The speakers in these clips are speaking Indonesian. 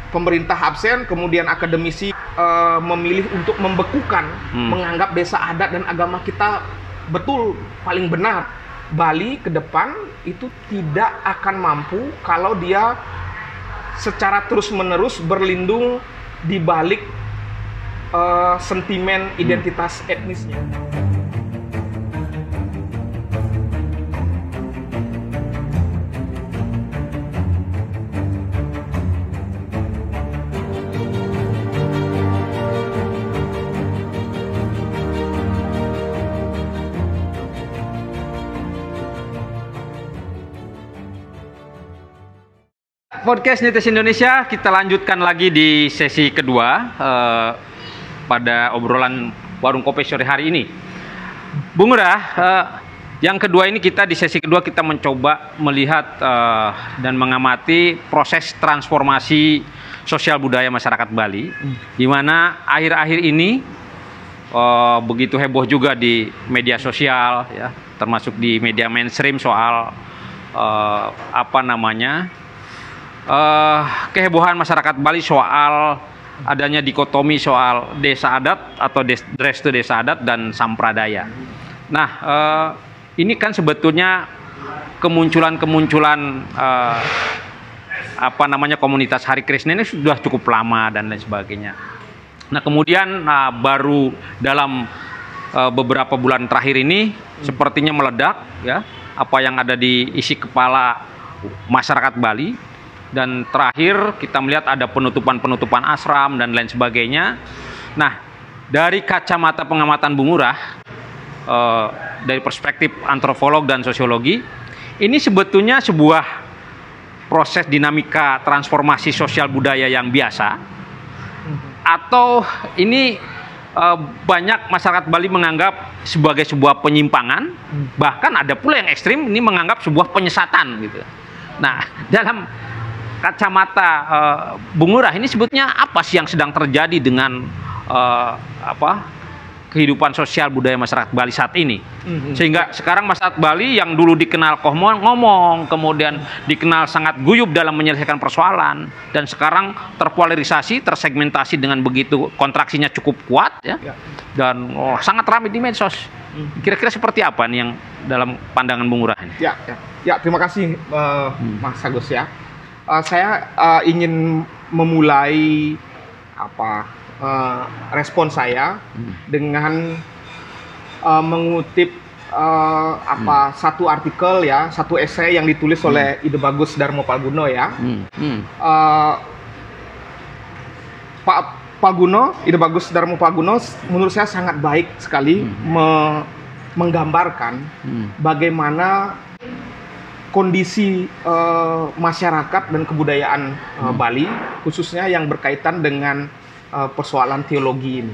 pemerintah absen, kemudian akademisi memilih untuk membekukan, menganggap desa adat dan agama kita betul paling benar. Bali ke depan itu tidak akan mampu kalau dia secara terus-menerus berlindung di balik sentimen identitas etnisnya. Podcast Nites Indonesia, kita lanjutkan lagi di sesi kedua pada obrolan warung kopi sore hari ini. Bung Ngurah, yang kedua ini di sesi kedua kita mencoba melihat dan mengamati proses transformasi sosial budaya masyarakat Bali, di mana akhir-akhir ini begitu heboh juga di media sosial, ya, termasuk di media mainstream soal kehebohan masyarakat Bali soal adanya dikotomi soal desa adat atau restu desa adat dan sampradaya. Nah, ini kan sebetulnya kemunculan komunitas Hari Krishna ini sudah cukup lama dan lain sebagainya. Nah, kemudian baru dalam beberapa bulan terakhir ini sepertinya meledak, ya, apa yang ada di isi kepala masyarakat Bali. Dan terakhir kita melihat ada penutupan asram dan lain sebagainya. Nah, dari kacamata pengamatan Bung Ngurah, dari perspektif antropolog dan sosiologi, ini sebetulnya sebuah proses dinamika transformasi sosial budaya yang biasa, atau ini banyak masyarakat Bali menganggap sebagai sebuah penyimpangan, bahkan ada pula yang ekstrim ini menganggap sebuah penyesatan gitu. Nah, dalam kacamata Bung Ngurah, ini sebetulnya apa sih yang sedang terjadi dengan kehidupan sosial budaya masyarakat Bali saat ini, sehingga sekarang masyarakat Bali yang dulu dikenal ngomong, kemudian dikenal sangat guyup dalam menyelesaikan persoalan, dan sekarang terpolarisasi, tersegmentasi dengan begitu, kontraksinya cukup kuat, ya, dan sangat ramai di medsos. Kira-kira seperti apa nih yang dalam pandangan Bung Ngurah ini? Ya, terima kasih Mas Agus, ya. Saya ingin memulai respon saya dengan mengutip satu artikel, ya, satu esai yang ditulis oleh Ide Bagus Darmo Palguno, ya. Pak Palguno, Ide Bagus Darmo Palguno, menurut saya sangat baik sekali menggambarkan bagaimana kondisi masyarakat dan kebudayaan Bali, khususnya yang berkaitan dengan persoalan teologi ini.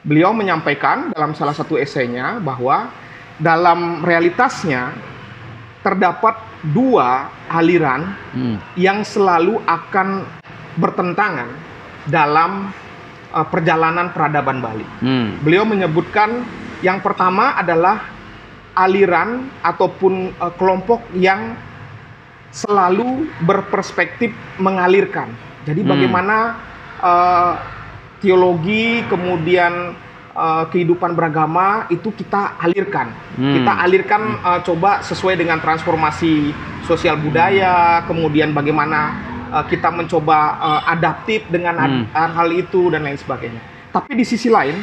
Beliau menyampaikan dalam salah satu esainya bahwa dalam realitasnya terdapat dua aliran yang selalu akan bertentangan dalam perjalanan peradaban Bali. Beliau menyebutkan yang pertama adalah aliran ataupun kelompok yang selalu berperspektif mengalirkan. Jadi bagaimana teologi, kemudian kehidupan beragama itu kita alirkan. Kita alirkan coba sesuai dengan transformasi sosial budaya, kemudian bagaimana kita mencoba adaptif dengan hal itu dan lain sebagainya. Tapi di sisi lain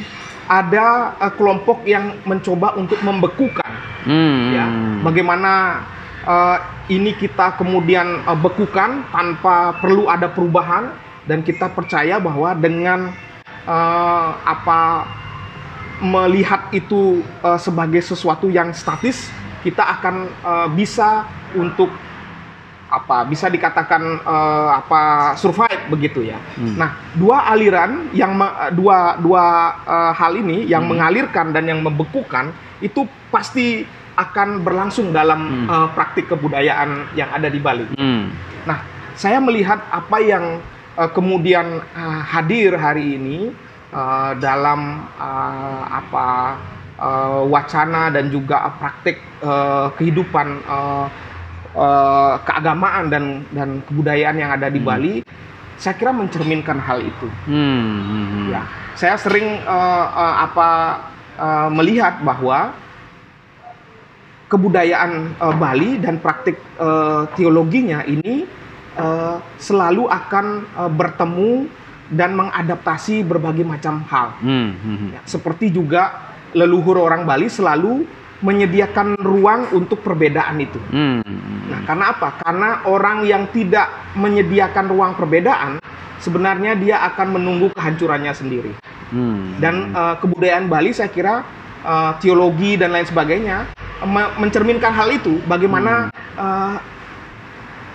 ada kelompok yang mencoba untuk membekukan, ya, bagaimana ini kita kemudian bekukan tanpa perlu ada perubahan, dan kita percaya bahwa dengan melihat itu sebagai sesuatu yang statis, kita akan bisa untuk bisa dikatakan survive begitu, ya. Nah, dua aliran yang dua hal ini yang mengalirkan dan yang membekukan itu pasti akan berlangsung dalam praktik kebudayaan yang ada di Bali. Nah, saya melihat apa yang kemudian hadir hari ini dalam wacana dan juga praktik kehidupan keagamaan dan kebudayaan yang ada di Bali, saya kira mencerminkan hal itu. Ya, saya sering melihat bahwa kebudayaan Bali dan praktik teologinya ini selalu akan bertemu dan mengadaptasi berbagai macam hal. Ya, seperti juga leluhur orang Bali selalu menyediakan ruang untuk perbedaan itu. Nah, karena apa? Karena orang yang tidak menyediakan ruang perbedaan, sebenarnya dia akan menunggu kehancurannya sendiri. Dan kebudayaan Bali, saya kira teologi dan lain sebagainya mencerminkan hal itu. Bagaimana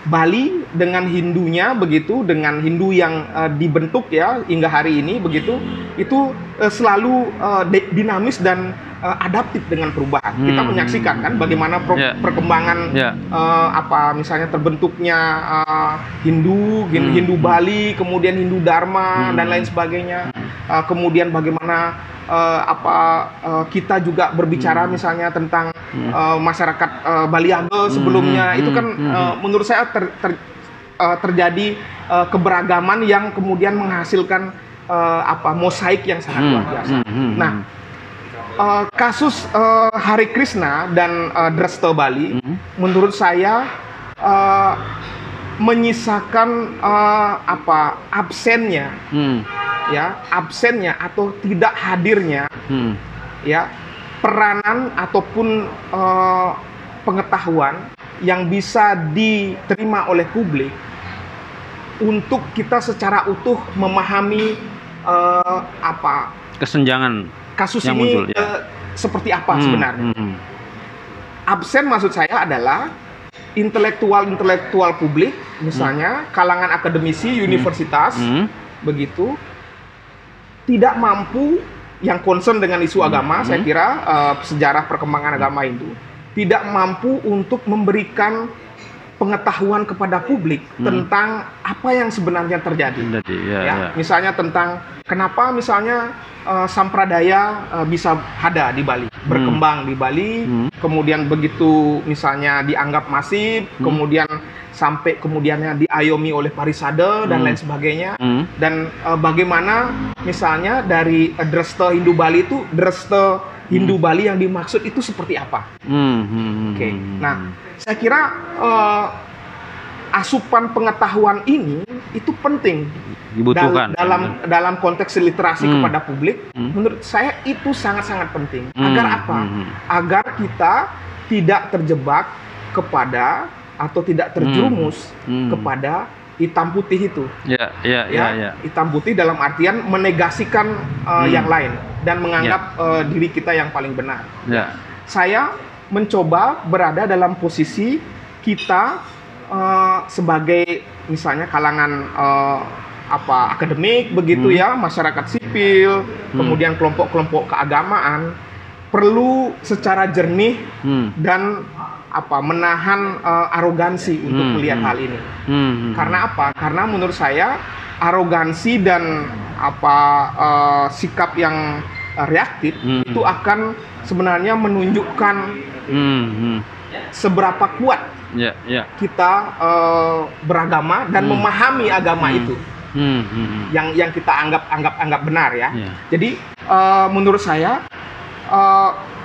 Bali dengan Hindunya begitu, dengan Hindu yang dibentuk ya hingga hari ini begitu, itu selalu dinamis dan adaptif dengan perubahan. Kita menyaksikan kan bagaimana perkembangan misalnya terbentuknya Hindu Bali, kemudian Hindu Dharma dan lain sebagainya. Kemudian bagaimana kita juga berbicara misalnya tentang masyarakat Baliabe sebelumnya, itu kan menurut saya terjadi keberagaman yang kemudian menghasilkan mosaik yang sangat luar biasa. Nah, kasus Hare Krishna dan Dresta Bali menurut saya menyisakan absennya atau tidak hadirnya ya peranan ataupun pengetahuan yang bisa diterima oleh publik untuk kita secara utuh memahami kesenjangan kasus yang ini muncul, seperti apa sebenarnya. Absen maksud saya adalah intelektual publik, misalnya kalangan akademisi universitas begitu, tidak mampu yang concern dengan isu agama. Saya kira sejarah perkembangan agama itu tidak mampu untuk memberikan pengetahuan kepada publik tentang apa yang sebenarnya terjadi. Misalnya tentang kenapa misalnya sampradaya bisa ada di Bali, berkembang di Bali, kemudian begitu misalnya dianggap masif, kemudian sampai kemudiannya diayomi oleh Parisade dan lain sebagainya. Dan bagaimana misalnya dari Dresta Hindu Bali itu, Dresta Hindu Bali yang dimaksud itu seperti apa? Oke. Nah, saya kira asupan pengetahuan ini itu penting dibutuhkan dalam konteks literasi kepada publik. Menurut saya itu sangat-sangat penting. Agar apa? Agar kita tidak terjebak kepada atau tidak terjerumus kepada hitam putih itu. Hitam putih dalam artian menegasikan yang lain dan menganggap diri kita yang paling benar. Saya mencoba berada dalam posisi kita sebagai misalnya kalangan akademik begitu ya, masyarakat sipil, kemudian kelompok-kelompok keagamaan perlu secara jernih dan menahan arogansi untuk melihat hal ini. Karena apa? Karena menurut saya arogansi dan sikap yang reaktif itu akan sebenarnya menunjukkan seberapa kuat kita beragama dan memahami agama itu yang kita anggap benar ya. Jadi menurut saya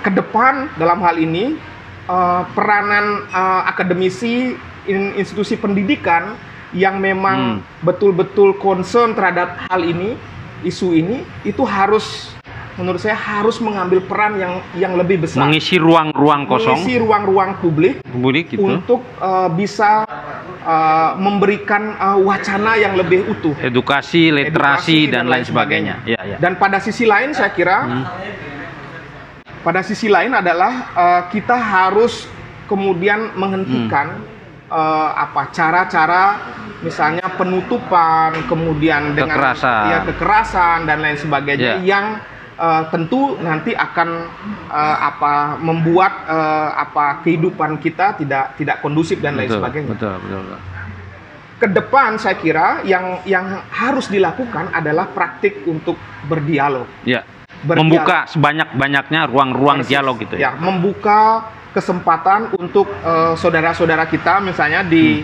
ke depan dalam hal ini peranan akademisi institusi pendidikan yang memang betul-betul concern terhadap hal ini, isu ini, itu harus menurut saya harus mengambil peran yang lebih besar, mengisi ruang-ruang kosong, mengisi ruang-ruang publik gitu, untuk bisa memberikan wacana yang lebih utuh, edukasi, literasi dan lain sebagainya. Dan pada sisi lain saya kira pada sisi lain adalah kita harus kemudian menghentikan cara-cara misalnya penutupan, kemudian dengan kekerasan dan lain sebagainya yang tentu nanti akan membuat kehidupan kita tidak kondusif dan lain sebagainya. Betul. Ke depan saya kira yang harus dilakukan adalah praktik untuk berdialog. Membuka sebanyak-banyaknya ruang-ruang dialog gitu ya. Membuka kesempatan untuk saudara-saudara kita misalnya di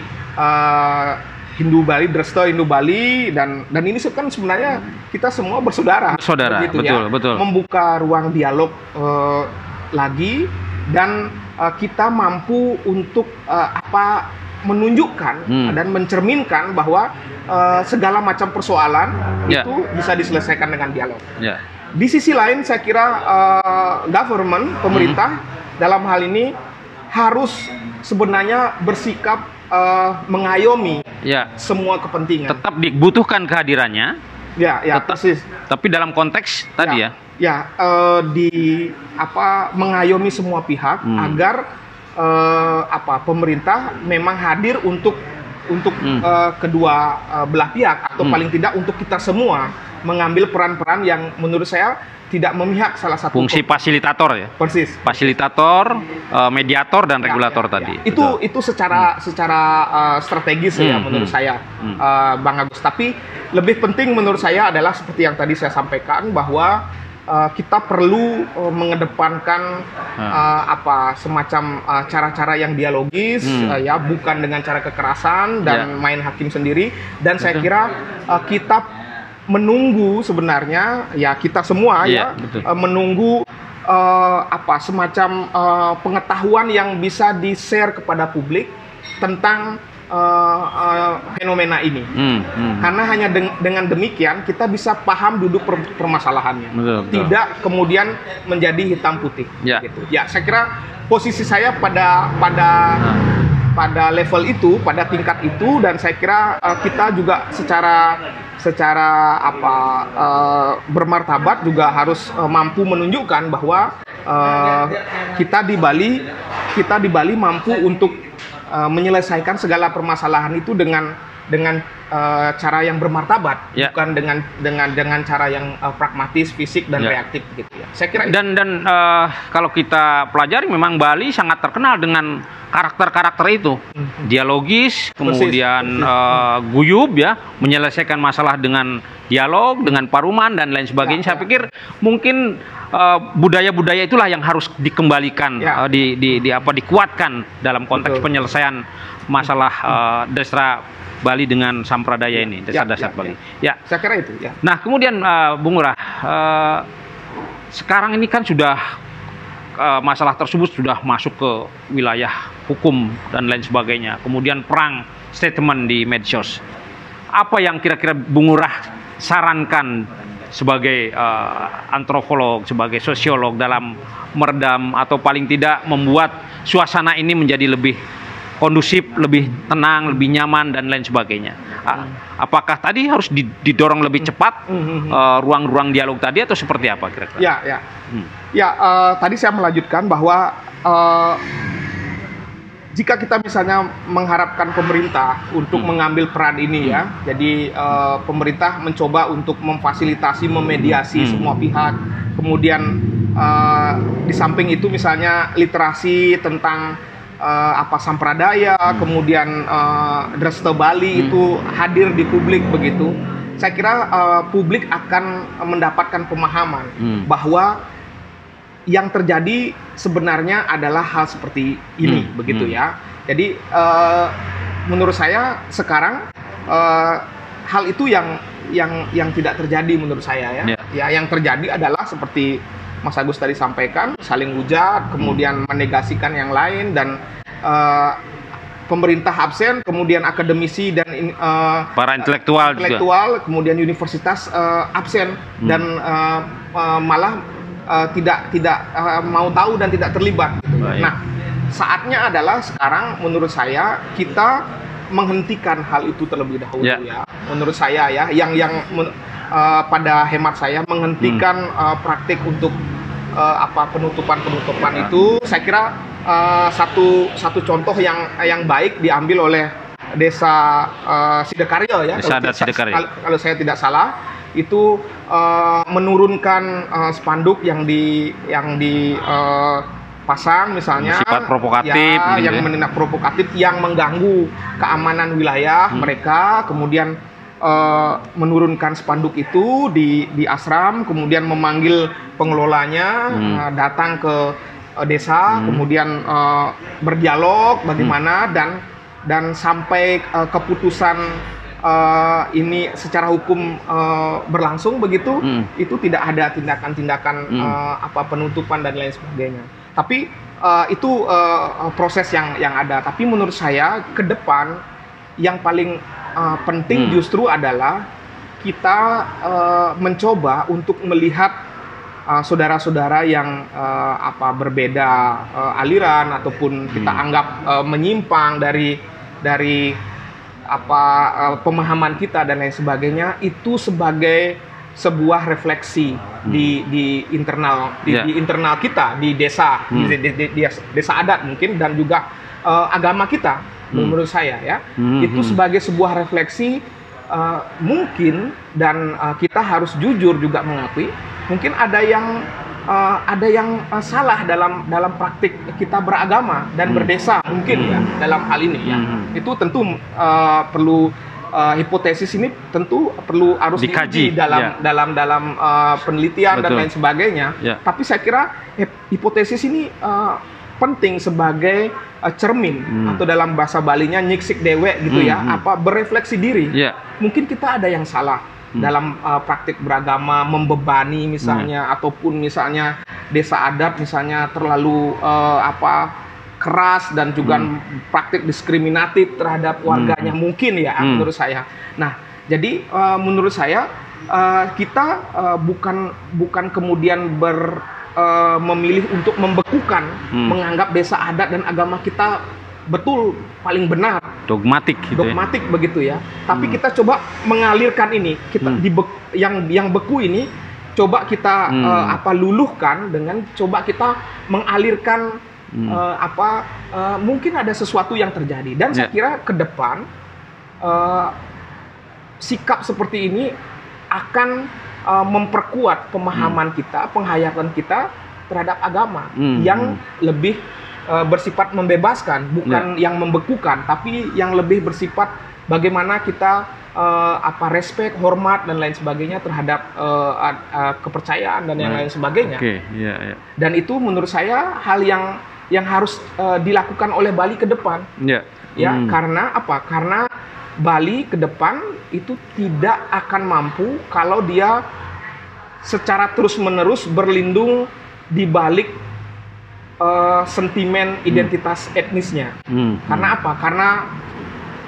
Hindu Bali, Dresta Hindu Bali, dan ini kan sebenarnya kita semua bersaudara. Saudara, begitu betul, ya. betul. Membuka ruang dialog lagi, dan kita mampu untuk menunjukkan dan mencerminkan bahwa segala macam persoalan itu bisa diselesaikan dengan dialog. Di sisi lain, saya kira government, pemerintah dalam hal ini harus sebenarnya bersikap mengayomi semua kepentingan. Tetap dibutuhkan kehadirannya. Ya, tetap, persis. Tapi dalam konteks tadi mengayomi semua pihak agar pemerintah memang hadir untuk kedua belah pihak, atau paling tidak untuk kita semua mengambil peran-peran yang menurut saya tidak memihak salah satu fungsi fasilitator ya. Persis. Fasilitator, mediator dan regulator tadi. Itu secara strategis ya menurut saya, Bang Agus. Tapi lebih penting menurut saya adalah seperti yang tadi saya sampaikan, bahwa kita perlu mengedepankan semacam cara-cara yang dialogis, bukan dengan cara kekerasan dan main hakim sendiri. Dan saya kira kita menunggu sebenarnya kita semua menunggu semacam pengetahuan yang bisa di-share kepada publik tentang fenomena ini. Karena hanya dengan demikian kita bisa paham duduk permasalahannya. Betul. Tidak kemudian menjadi hitam putih. Gitu. Ya, saya kira posisi saya pada level itu, pada tingkat itu, dan saya kira kita juga secara bermartabat juga harus mampu menunjukkan bahwa kita di Bali mampu untuk menyelesaikan segala permasalahan itu dengan cara yang bermartabat, bukan dengan cara yang pragmatis, fisik dan reaktif gitu ya. Saya kira dan kalau kita pelajari, memang Bali sangat terkenal dengan karakter-karakter itu, dialogis, kemudian guyub ya, menyelesaikan masalah dengan dialog, dengan paruman dan lain sebagainya. Saya pikir mungkin budaya-budaya itulah yang harus dikembalikan, dikuatkan dalam konteks penyelesaian masalah Desra Bali dengan Sampradaya ini, dasar Bali. Ya, saya kira itu. Ya. Nah, kemudian Bung Ngurah, sekarang ini kan sudah masalah tersebut sudah masuk ke wilayah hukum dan lain sebagainya. Kemudian perang statement di medsos. Apa yang kira-kira Bung Ngurah sarankan sebagai antropolog, sebagai sosiolog dalam meredam atau paling tidak membuat suasana ini menjadi lebih kondusif, lebih tenang, lebih nyaman dan lain sebagainya? Apakah tadi harus didorong lebih cepat ruang-ruang dialog tadi, atau seperti apa kira-kira? Tadi saya melanjutkan bahwa jika kita misalnya mengharapkan pemerintah untuk mengambil peran ini jadi pemerintah mencoba untuk memfasilitasi, memediasi semua pihak, kemudian di samping itu misalnya literasi tentang Sampradaya, kemudian Dresta Bali itu hadir di publik begitu. Saya kira publik akan mendapatkan pemahaman bahwa yang terjadi sebenarnya adalah hal seperti ini begitu ya. Jadi menurut saya sekarang hal itu yang tidak terjadi menurut saya ya. Yang terjadi adalah seperti Mas Agus tadi sampaikan, saling hujat, kemudian menegasikan yang lain, dan pemerintah absen, kemudian akademisi dan para intelektual juga, kemudian universitas absen dan malah tidak mau tahu dan tidak terlibat. Nah, saatnya adalah sekarang menurut saya kita menghentikan hal itu terlebih dahulu ya. Menurut saya ya, yang pada hemat saya menghentikan praktik untuk penutupan itu. Saya kira satu contoh yang baik diambil oleh Desa Sidakarya ya. Kalau saya tidak salah, itu menurunkan spanduk yang dipasang misalnya, sifat provokatif, yang menindak provokatif, yang mengganggu keamanan wilayah mereka, kemudian menurunkan spanduk itu di asram, kemudian memanggil pengelolanya datang ke desa, kemudian berdialog bagaimana, dan sampai keputusan ini secara hukum berlangsung begitu, itu tidak ada tindakan-tindakan penutupan dan lain sebagainya. Tapi itu proses yang ada. Tapi menurut saya ke depan yang paling penting justru adalah kita mencoba untuk melihat saudara-saudara yang berbeda aliran ataupun kita anggap menyimpang dari pemahaman kita dan lain sebagainya, itu sebagai sebuah refleksi di internal di internal kita di desa, di desa adat mungkin, dan juga agama kita. Menurut saya ya, itu sebagai sebuah refleksi mungkin, dan kita harus jujur juga mengakui mungkin ada yang salah dalam praktik kita beragama dan berdesa mungkin ya dalam hal ini ya. Itu tentu perlu hipotesis ini tentu harus dikaji dalam penelitian dan lain sebagainya. Tapi saya kira hipotesis ini penting sebagai cermin, atau dalam bahasa Balinya nyiksik dewek gitu ya, berefleksi diri. Mungkin kita ada yang salah dalam praktik beragama, membebani misalnya, ataupun misalnya desa adat misalnya terlalu keras dan juga praktik diskriminatif terhadap warganya mungkin ya, menurut saya. Nah, jadi menurut saya kita bukan kemudian memilih untuk membekukan, menganggap desa adat dan agama kita betul paling benar, dogmatik begitu ya. Tapi kita coba mengalirkan ini, kita yang beku ini coba kita luluhkan dengan coba kita mengalirkan mungkin ada sesuatu yang terjadi, dan saya kira ke depan sikap seperti ini akan memperkuat pemahaman kita, penghayatan kita terhadap agama yang lebih bersifat membebaskan, bukan yang membekukan, tapi yang lebih bersifat bagaimana kita respect, hormat dan lain sebagainya terhadap kepercayaan dan yang lain sebagainya. Dan itu menurut saya hal yang harus dilakukan oleh Bali ke depan. Karena apa? Karena Bali ke depan itu tidak akan mampu kalau dia secara terus-menerus berlindung di balik sentimen identitas etnisnya. Karena apa? Karena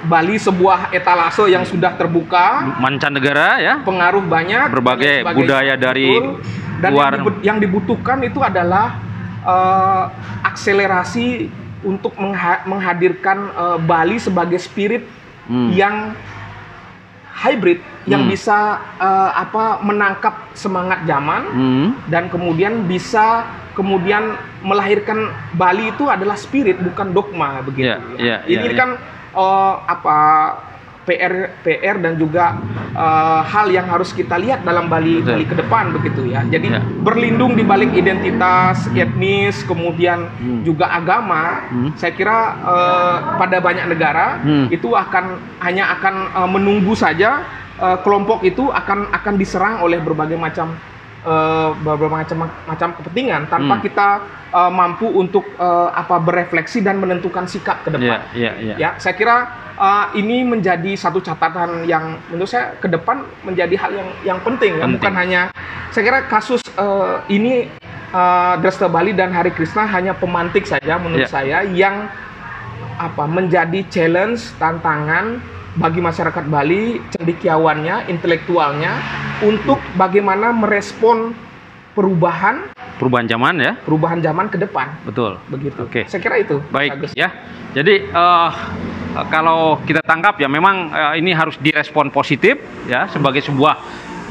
Bali sebuah etalase yang sudah terbuka, mancanegara ya, pengaruh banyak, berbagai budaya dari dan luar. yang dibutuhkan itu adalah akselerasi untuk menghadirkan Bali sebagai spirit yang hybrid, yang bisa menangkap semangat zaman dan kemudian bisa melahirkan Bali itu adalah spirit, bukan dogma begitu. Ini kan PR dan juga hal yang harus kita lihat dalam Bali ke depan begitu ya. Jadi berlindung di balik identitas etnis, kemudian juga agama. Saya kira pada banyak negara itu hanya akan menunggu saja kelompok itu akan diserang oleh berbagai macam kepentingan tanpa kita mampu untuk berefleksi dan menentukan sikap ke depan. Ya, saya kira ini menjadi satu catatan yang menurut saya ke depan menjadi hal yang penting. Ya. Bukan hanya, saya kira kasus ini Dresta Bali dan Hari Krishna hanya pemantik saja menurut saya, yang menjadi challenge, tantangan bagi masyarakat Bali, cendekiawannya, intelektualnya, untuk bagaimana merespon perubahan zaman ya, perubahan zaman ke depan. Betul, begitu. Saya kira itu. Baik, bagus ya. Jadi kalau kita tangkap ya, memang ini harus direspon positif ya, sebagai sebuah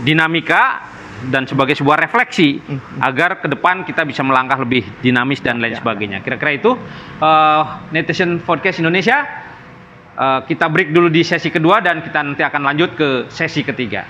dinamika dan sebagai sebuah refleksi agar ke depan kita bisa melangkah lebih dinamis dan lain sebagainya. Kira-kira itu Netizen Podcast Indonesia. Kita break dulu di sesi kedua dan kita nanti akan lanjut ke sesi ketiga.